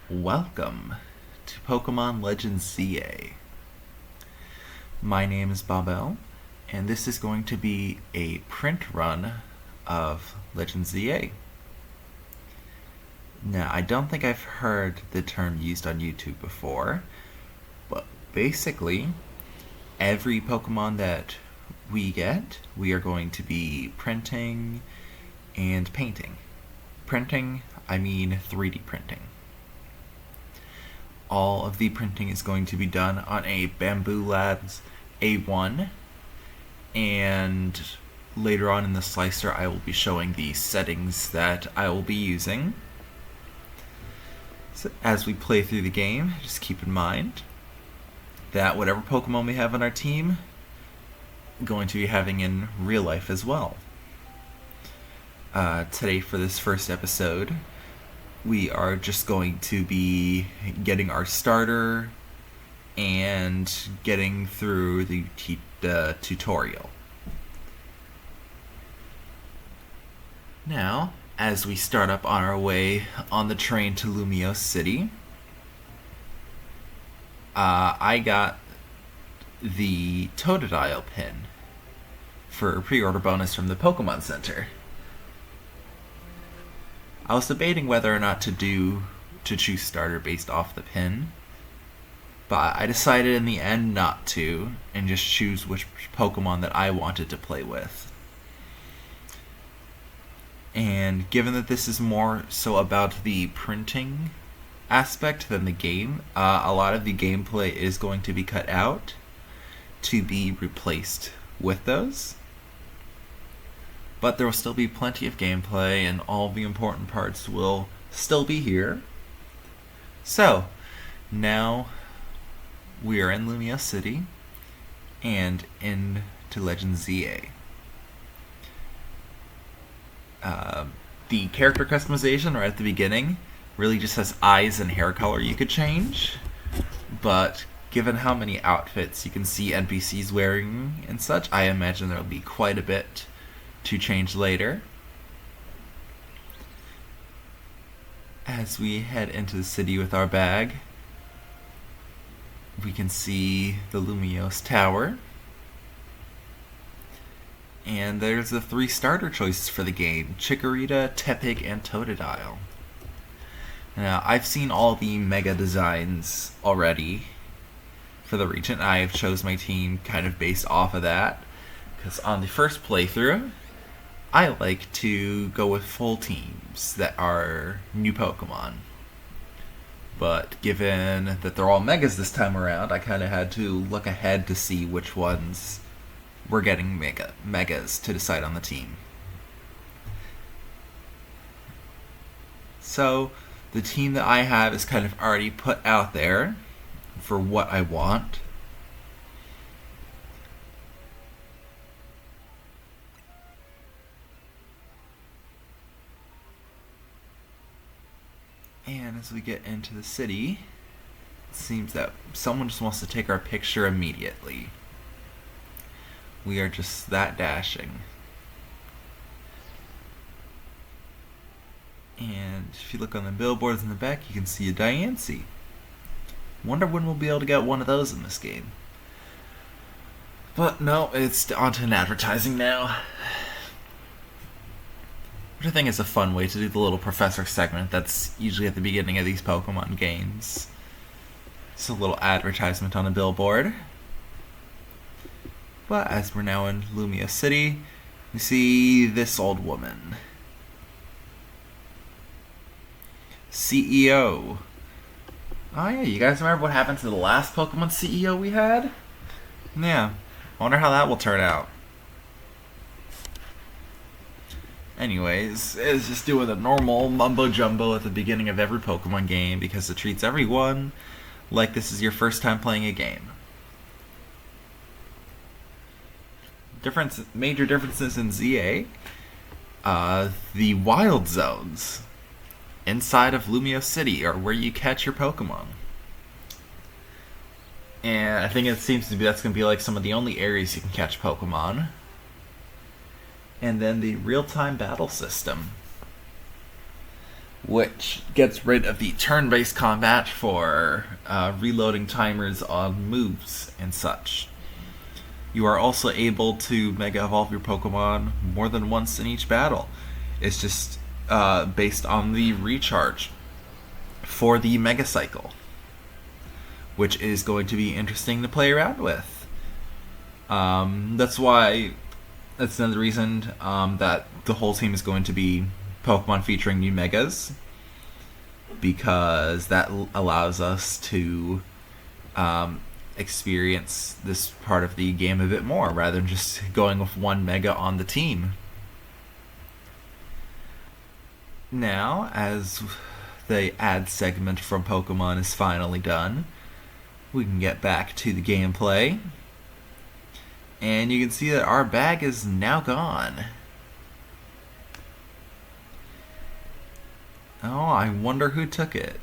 Welcome to Pokemon Legends ZA. My name is Babel, and this is going to be a print run of Legends ZA. Now, I don't think I've heard the term used on YouTube before, but basically, every Pokemon that we get, we are going to be printing and painting. Printing, I mean 3D printing. All of the printing is going to be done on a Bamboo Labs A1, and later on in the slicer I will be showing the settings that I will be using. So as we play through the game, just keep in mind that whatever Pokemon we have on our team, we're going to be having in real life as well. Today for this first episode, we are just going to be getting our starter and getting through the tutorial. Now, as we start up on our way on the train to Lumiose City, I got the Totodile pin for a pre-order bonus from the Pokemon Center. I was debating whether or not to choose starter based off the pin, but I decided in the end not to, and just choose which Pokemon that I wanted to play with. And given that this is more so about the printing aspect than the game, a lot of the gameplay is going to be cut out to be replaced with those. But there will still be plenty of gameplay, and all the important parts will still be here. So, now we are in Lumiose City and into Legends ZA. The character customization right at the beginning really just has eyes and hair color you could change, but given how many outfits you can see NPCs wearing and such, I imagine there will be quite a bit to change later. As we head into the city with our bag, we can see the Lumiose Tower. And there's the 3 starter choices for the game: Chikorita, Tepig, and Totodile. Now, I've seen all the Mega designs already for the region. I have chose my team kind of based off of that, because on the first playthrough, I like to go with full teams that are new Pokemon. But given that they're all Megas this time around, I kind of had to look ahead to see which ones were getting Megas to decide on the team. So, the team that I have is kind of already put out there for what I want. And as we get into the city, it seems that someone just wants to take our picture immediately. We are just that dashing. And if you look on the billboards in the back, you can see a Diancie. Wonder when we'll be able to get one of those in this game. But no, it's onto an advertising now. Which I think is a fun way to do the little professor segment that's usually at the beginning of these Pokemon games. It's a little advertisement on a billboard. But as we're now in Lumiose City, we see this old woman. CEO. Oh yeah, you guys remember what happened to the last Pokemon CEO we had? Yeah, I wonder how that will turn out. Anyways, it's just doing the normal mumbo-jumbo at the beginning of every Pokemon game because it treats everyone like this is your first time playing a game. Major differences in ZA. The wild zones inside of Lumiose City are where you catch your Pokemon. And I think it seems to be that's going to be like some of the only areas you can catch Pokemon. And then the real-time battle system. which gets rid of the turn-based combat for reloading timers on moves and such. You are also able to Mega Evolve your Pokemon more than once in each battle. It's just based on the recharge for the Mega Cycle, which is going to be interesting to play around with. That's another reason that the whole team is going to be Pokemon featuring new Megas, because that allows us to experience this part of the game a bit more, rather than just going with one Mega on the team. Now, as the ad segment from Pokemon is finally done, we can get back to the gameplay. And you can see that our bag is now gone. Oh, I wonder who took it.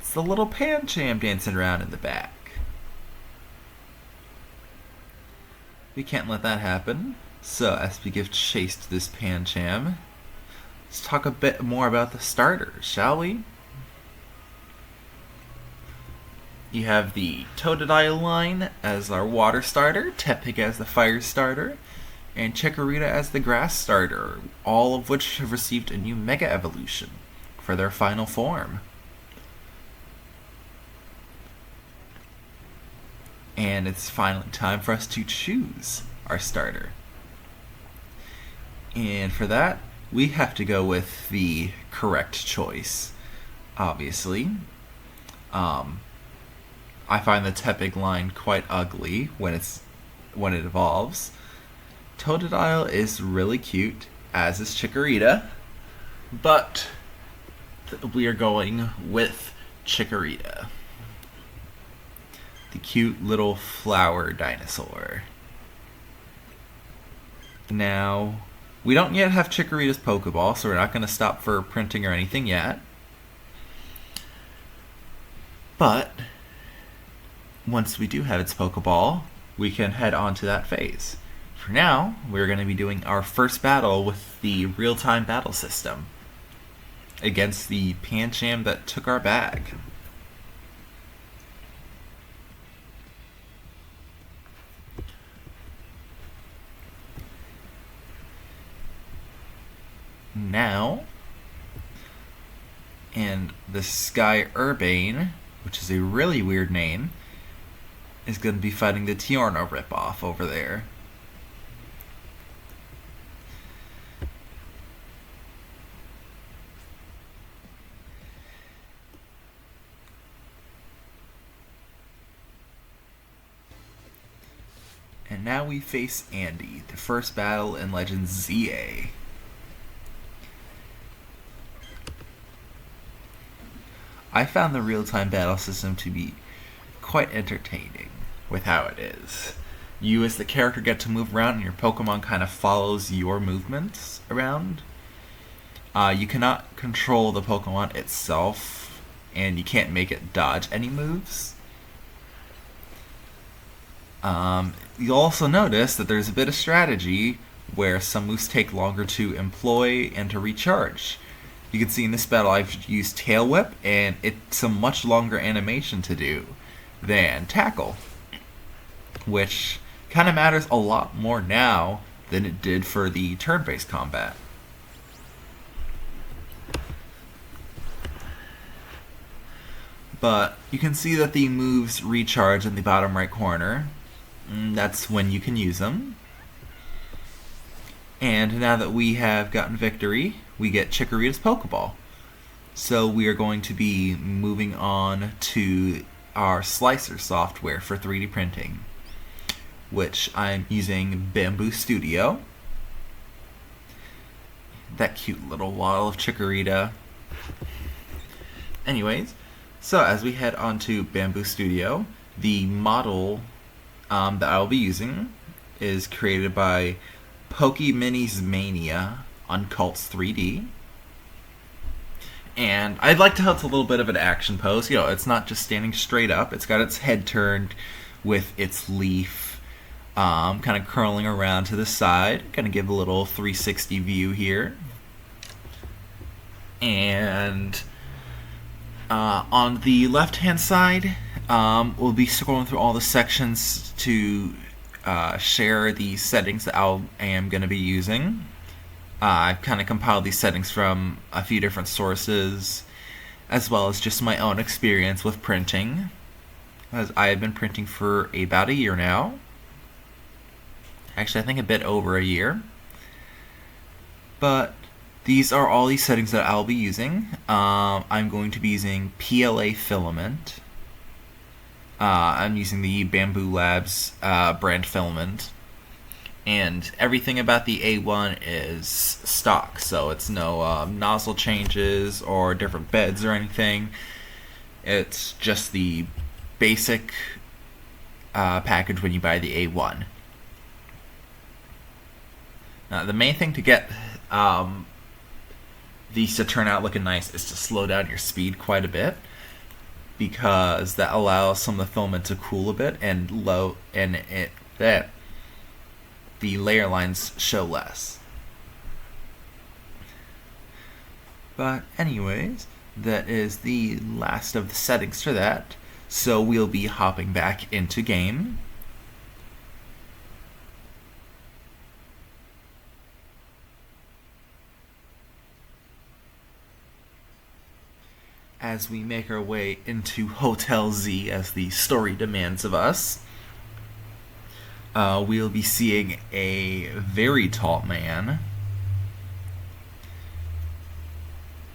It's the little Pancham dancing around in the back. We can't let that happen. So, as we give chase to this Pancham, let's talk a bit more about the starters, shall we? You have the Totodile line as our water starter, Tepig as the fire starter, and Chikorita as the grass starter, all of which have received a new Mega Evolution for their final form. And it's finally time for us to choose our starter. And for that, we have to go with the correct choice, obviously. I find the Tepig line quite ugly when it evolves. Totodile is really cute, as is Chikorita, but we are going with Chikorita, the cute little flower dinosaur. Now, we don't yet have Chikorita's Pokeball, so we're not going to stop for printing or anything yet. But once we do have its Pokeball, we can head on to that phase. For now, we're going to be doing our first battle with the real-time battle system against the Pancham that took our bag. Now, and the Sky Urbane, which is a really weird name, is going to be fighting the Tiorno ripoff over there. And now we face Andy, the first battle in Legends ZA. I found the real-time battle system to be quite entertaining with how it is. You as the character get to move around and your Pokemon kind of follows your movements around. You cannot control the Pokemon itself, and you can't make it dodge any moves. You'll also notice that there's a bit of strategy where some moves take longer to employ and to recharge. You can see in this battle I've used Tail Whip, and it's a much longer animation to do than Tackle, which kind of matters a lot more now than it did for the turn-based combat. But you can see that the moves recharge in the bottom right corner. That's when you can use them. And now that we have gotten victory, we get Chikorita's Pokeball. So we are going to be moving on to our slicer software for 3D printing, which I'm using Bamboo Studio. That cute little waddle of Chikorita. Anyways, so as we head on to Bamboo Studio, the model that I'll be using is created by Pokeminis Mania on Cults 3D. And I'd like to have a little bit of an action pose. You know, it's not just standing straight up. It's got its head turned with its leaf kind of curling around to the side. Going to give a little 360 view here. And on the left-hand side, we'll be scrolling through all the sections to share the settings that I am going to be using. I've kind of compiled these settings from a few different sources, as well as just my own experience with printing, as I have been printing for about a year now. Actually, I think a bit over a year. But these are all these settings that I'll be using. I'm going to be using PLA filament. I'm using the Bamboo Labs brand filament. And everything about the A1 is stock, so it's no nozzle changes or different beds or anything. It's just the basic package when you buy the A1. Now, the main thing to get these to turn out looking nice is to slow down your speed quite a bit, because that allows some of the filament to cool a bit and the layer lines show less. But anyways, that is the last of the settings for that. So we'll be hopping back into game. As we make our way into Hotel Z as the story demands of us, we'll be seeing a very tall man.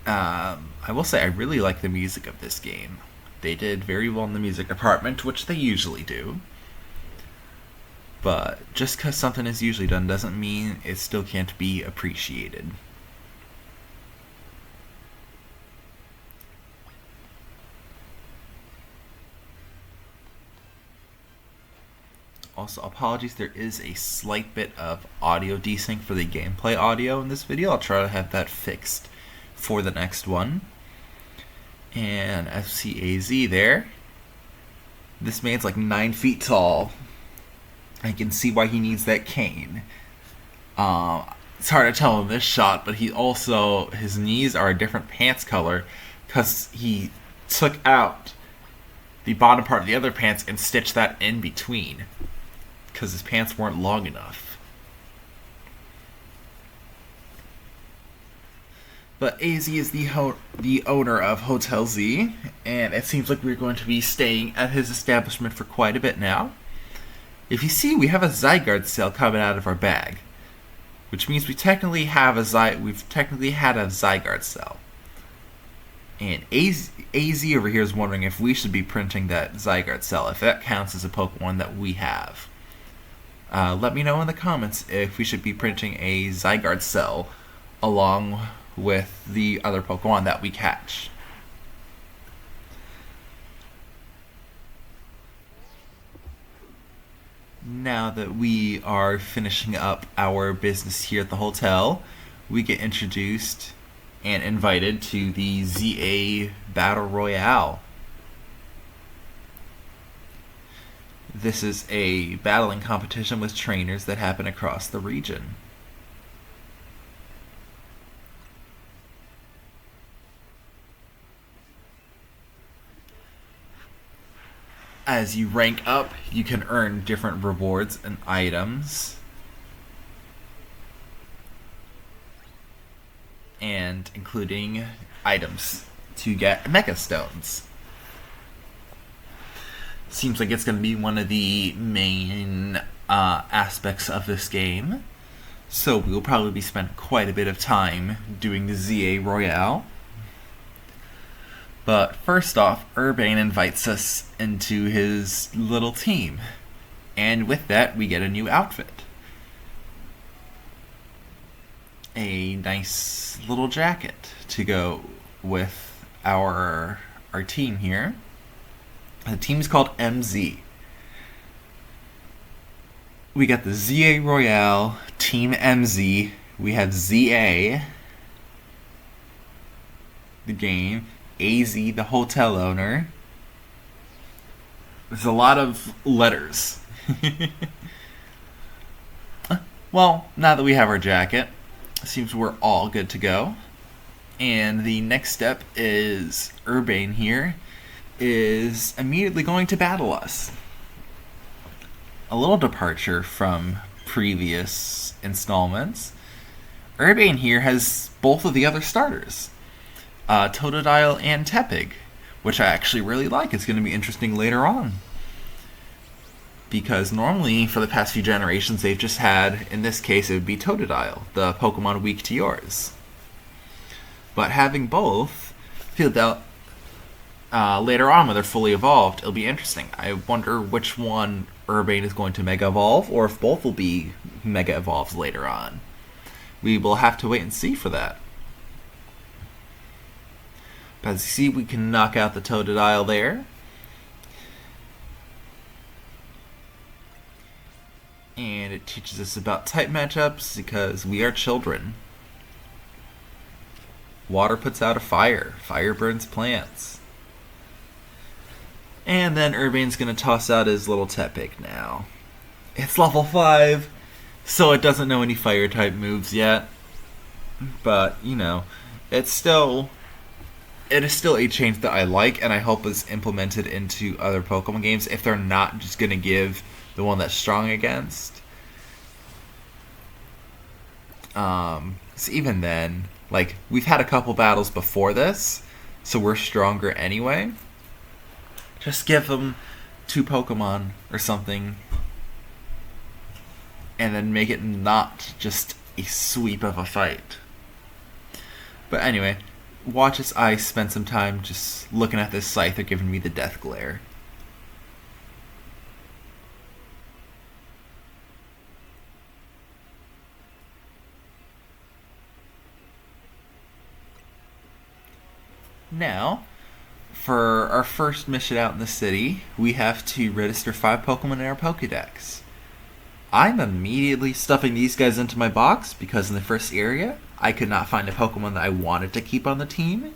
I will say I really like the music of this game. They did very well in the music department, which they usually do. But just because something is usually done doesn't mean it still can't be appreciated. Also, apologies, there is a slight bit of audio desync for the gameplay audio in this video. I'll try to have that fixed for the next one. And FCAZ there. This man's like 9 feet tall. I can see why he needs that cane. It's hard to tell in this shot, but his knees are a different pants color because he took out the bottom part of the other pants and stitched that in between, because his pants weren't long enough. But AZ is the owner of Hotel Z, and it seems like we're going to be staying at his establishment for quite a bit now. If you see, we have a Zygarde cell coming out of our bag, which means we've technically had a Zygarde cell. And AZ over here is wondering if we should be printing that Zygarde cell, if that counts as a Pokemon that we have. Let me know in the comments if we should be printing a Zygarde cell along with the other Pokemon that we catch. Now that we are finishing up our business here at the hotel, we get introduced and invited to the ZA Battle Royale. This is a battling competition with trainers that happen across the region. As you rank up, you can earn different rewards and items. And including items to get Mega Stones. Seems like it's going to be one of the main aspects of this game. So we'll probably spend quite a bit of time doing the ZA Royale. But first off, Urbane invites us into his little team. And with that, we get a new outfit. A nice little jacket to go with our team here. The team's called MZ. We got the ZA Royale, Team MZ. We have ZA, the game. AZ, the hotel owner. There's a lot of letters. Well, now that we have our jacket, it seems we're all good to go. And the next step is Urbane here is immediately going to battle us. A little departure from previous installments. Urbane here has both of the other starters, Totodile and Tepig, which I actually really like. It's going to be interesting later on. Because normally, for the past few generations, they've just had, in this case, it would be Totodile, the Pokemon weak to yours. But having both, I feel that later on, when they're fully evolved, it'll be interesting. I wonder which one Urbane is going to Mega Evolve, or if both will be Mega Evolves later on. We will have to wait and see for that. But as you see, we can knock out the Totodile there. And it teaches us about type matchups because we are children. Water puts out a fire. Fire burns plants. And then Urbane's going to toss out his little Tepig now. It's level 5, so it doesn't know any fire type moves yet. But, you know, it is still a change that I like, and I hope is implemented into other Pokemon games if they're not just going to give the one that's strong against. So even then, like, we've had a couple battles before this, so we're stronger anyway. Just give them 2 Pokemon or something, and then make it not just a sweep of a fight. But anyway, watch as I spend some time just looking at this Scyther giving me the death glare. Now, for our first mission out in the city, we have to register 5 Pokemon in our Pokedex. I'm immediately stuffing these guys into my box because in the first area, I could not find a Pokemon that I wanted to keep on the team.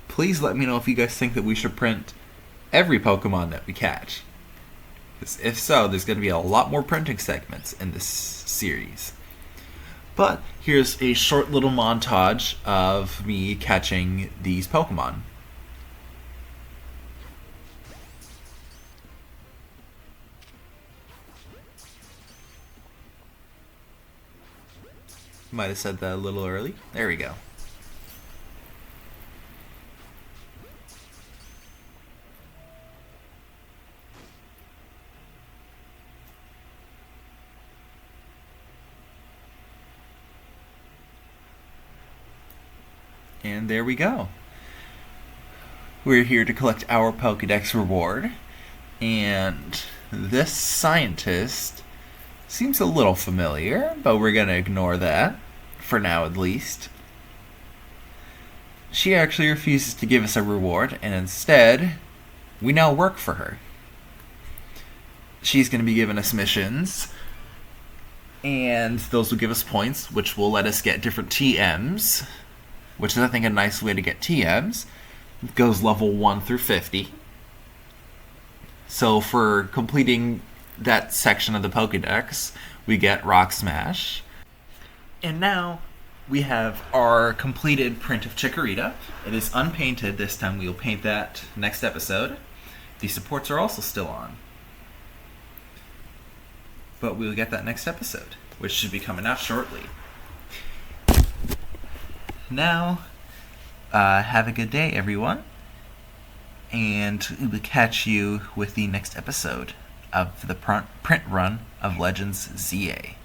Please let me know if you guys think that we should print every Pokemon that we catch. Because if so, there's going to be a lot more printing segments in this series. But here's a short little montage of me catching these Pokemon. Might have said that a little early. There we go. And there we go. We're here to collect our Pokedex reward. And this scientist seems a little familiar, but we're going to ignore that, for now at least. She actually refuses to give us a reward, and instead, we now work for her. She's going to be giving us missions, and those will give us points, which will let us get different TMs, which is, I think, a nice way to get TMs. It goes level 1 through 50. So for completing that section of the Pokedex, we get Rock Smash. And now we have our completed print of Chikorita. It is unpainted. This time we will paint that next episode. The supports are also still on. But we'll get that next episode, which should be coming out shortly. Now, have a good day, everyone. And we'll catch you with the next episode of the print run of Legends ZA.